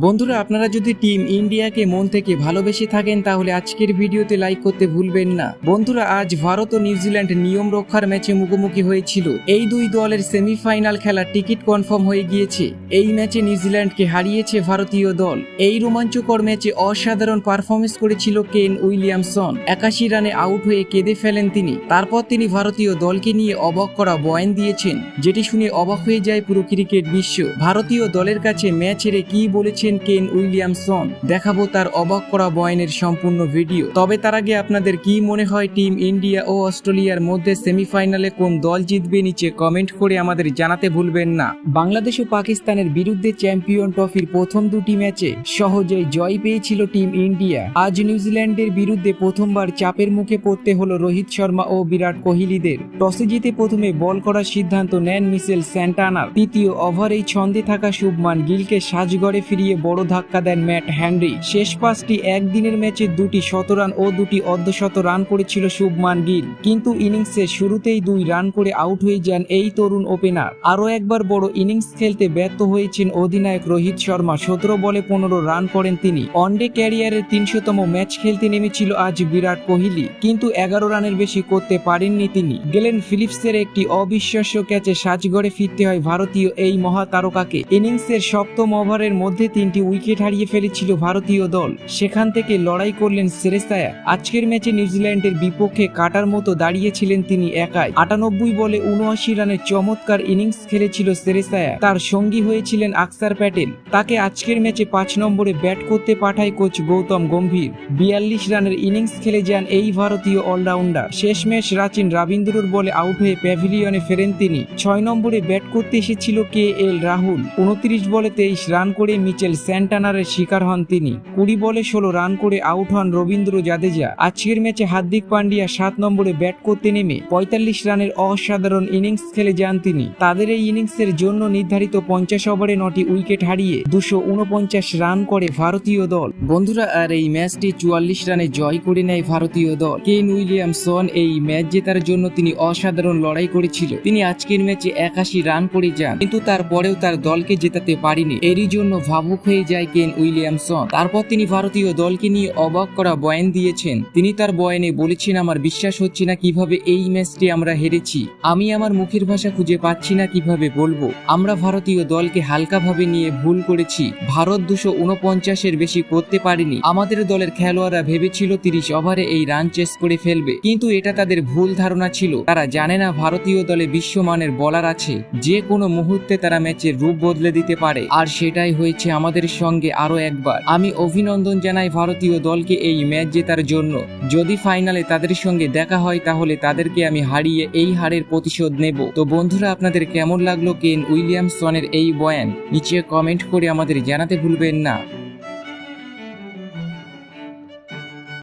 বন্ধুরা, আপনারা যদি টিম ইন্ডিয়াকে মন থেকে ভালোবেসে থাকেন তাহলে আজকের ভিডিওতে লাইক করতে ভুলবেন না। বন্ধুরা, আজ ভারত ও নিউজিল্যান্ড নিয়ম রক্ষার ম্যাচে মুখোমুখি হয়েছিল। এই দুই দলের সেমিফাইনাল খেলার টিকিট কনফার্ম হয়ে গিয়েছে। এই ম্যাচে নিউজিল্যান্ডকে হারিয়েছে ভারতীয় দল। এই রোমাঞ্চকর ম্যাচে অসাধারণ পারফরমেন্স করেছিল কেন উইলিয়ামসন। 81 রানে আউট হয়ে কেঁদে ফেলেন তিনি। তারপর তিনি ভারতীয় দলকে নিয়ে অবাক করা বয়ান দিয়েছেন, যেটি শুনে অবাক হয়ে যায় পুরো ক্রিকেট বিশ্ব। ভারতীয় দলের কাছে ম্যাচ হেরে কি বলেছেন কেন উইলিয়ামসন, দেখাবো তার অবাক করা বয়ানের সম্পূর্ণ ভিডিও। তবে তার আগে আপনাদের কি মনে হয় টিম ইন্ডিয়া ও অস্ট্রেলিয়ার মধ্যে সেমিফাইনালে কোন দল জিতবে নিচে কমেন্ট করে আমাদের জানাতে ভুলবেন না। বাংলাদেশ ও পাকিস্তানের বিরুদ্ধে চ্যাম্পিয়ন ট্রফির প্রথম দুটি ম্যাচে সহজেই জয় পেয়েছিল টিম ইন্ডিয়া। আজ নিউজিল্যান্ডের বিরুদ্ধে প্রথমবার চাপের মুখে পড়তে হলো রোহিত শর্মা ও বিরাট কোহলিদের। টসে জিতে প্রথমে বল করার সিদ্ধান্ত নেন মিচেল স্যান্টানার। তৃতীয় ওভারেই ছন্দে থাকা শুভমান গিলকে সাজঘরে ফিরিয়ে বড় ধাক্কা দেন ম্যাট হেনরি। শেষ পাঁচটি একদিনের ম্যাচে দুটি শতরান ও দুটি অর্ধশত রান করেছিল শুভমান গিল, কিন্তু ইনিংসের শুরুতেই 2 রান করে আউট হয়ে যান এই তরুণ ওপেনার। আরও একবার বড় ইনিংস খেলতে ব্যর্থ হয়েছেন অধিনায়ক রোহিত শর্মা। 17 বলে 15 রান করেন তিনি। ওয়ানডে ক্যারিয়ারের 300তম ম্যাচ খেলতে নেমেছিল আজ বিরাট কোহলি, কিন্তু 11 রানের বেশি করতে পারেননি তিনি। গ্লেন ফিলিপসের একটি অবিশ্বাস্য ক্যাচে সাজঘরে ফিরতে হয় ভারতীয় এই মহাতারকাকে। ইনিংসের সপ্তম ওভারের মধ্যে 3টি উইকেট হারিয়ে ফেলেছিল ভারতীয় দল। সেখান থেকে লড়াই করলেন শ্রেয়াস। আজকের ম্যাচে নিউজিল্যান্ডের বিপক্ষে কাটার মতো দাঁড়িয়েছিলেন তিনি একাই। 98 বলে 79 রানের চমৎকার ইনিংস খেলেছিল শ্রেয়াস। তার সঙ্গী হয়েছিলেন আকসার প্যাটেল। তাকে আজকের ম্যাচে 5 নম্বরে ব্যাট করতে পাঠায় কোচ গৌতম গম্ভীর। 42 রানের ইনিংস খেলে যান এই ভারতীয় অলরাউন্ডার। শেষমেশ রাচিন রবীন্দ্রর বলে আউট হয়ে প্যাভিলিয়নে ফেরেন তিনি। 6 নম্বরে ব্যাট করতে এসেছিল KL রাহুল। 29 বলে 23 রান করে মিচেল স্যান্টানারের শিকার হন তিনি। 20 বলে 16 রান করে আউট হন রবীন্দ্র জাদেজা। আজকের ম্যাচে হার্দিক পান্ডিয়া 7 নম্বরে ব্যাট করতে নেমে 45 রানের অসাধারণ ইনিংস খেলে যান তিনি। তাদের এই ইনিংসের জন্য নির্ধারিত 50 ওভারে 9টি উইকেট হারিয়ে 249 রান করে ভারতীয় দল। বন্ধুরা, আর এই ম্যাচটি 44 রানে জয় করে নেয় ভারতীয় দল। কেন উইলিয়ামসন এই ম্যাচ জেতার জন্য তিনি অসাধারণ লড়াই করেছিল। তিনি আজকের ম্যাচে 81 রান করে যান, কিন্তু তারপরেও তার দলকে জেতাতে পারেনি। এরই জন্য ভাবুক হয়ে যায় কেন উইলিয়ামসন। তারপর তিনি ভারতীয় দলকে নিয়ে অবাক করা বয়ান দিয়েছেন। তিনি তার বয়ানে বলেছেন, আমার বিশ্বাস হচ্ছে না কিভাবে এই ম্যাচটি আমরা হেরেছি। আমি আমার মুখের ভাষা খুঁজে পাচ্ছি না কিভাবে বলবো। আমরা ভারতীয় দলকে হালকাভাবে নিয়ে ভুল করেছি। ভারত 249-এর বেশি করতে পারেনি। আমাদের দলের খেলোয়াড়রা ভেবেছিল 30 ওভারে এই রান চেস করে ফেলবে, কিন্তু এটা তাদের ভুল ধারণা ছিল। তারা জানে না ভারতীয় দলে বিশ্বমানের বোলার আছে, যে কোনো মুহূর্তে তারা ম্যাচের রূপ বদলে দিতে পারে। আর সেটাই হয়েছে আমাদের সঙ্গে আরো একবার। আমি অভিনন্দন জানাই ভারতীয় দলকে এই ম্যাচ জেতার জন্য। যদি ফাইনালে তাদের সঙ্গে দেখা হয় তাহলে তাদেরকে আমি হারিয়ে এই হারের প্রতিশোধ নেব। তো বন্ধুরা, আপনাদের কেমন লাগলো কেন উইলিয়ামসনের এই বয়ান নিচে কমেন্ট করে আমাদের জানাতে ভুলবেন না।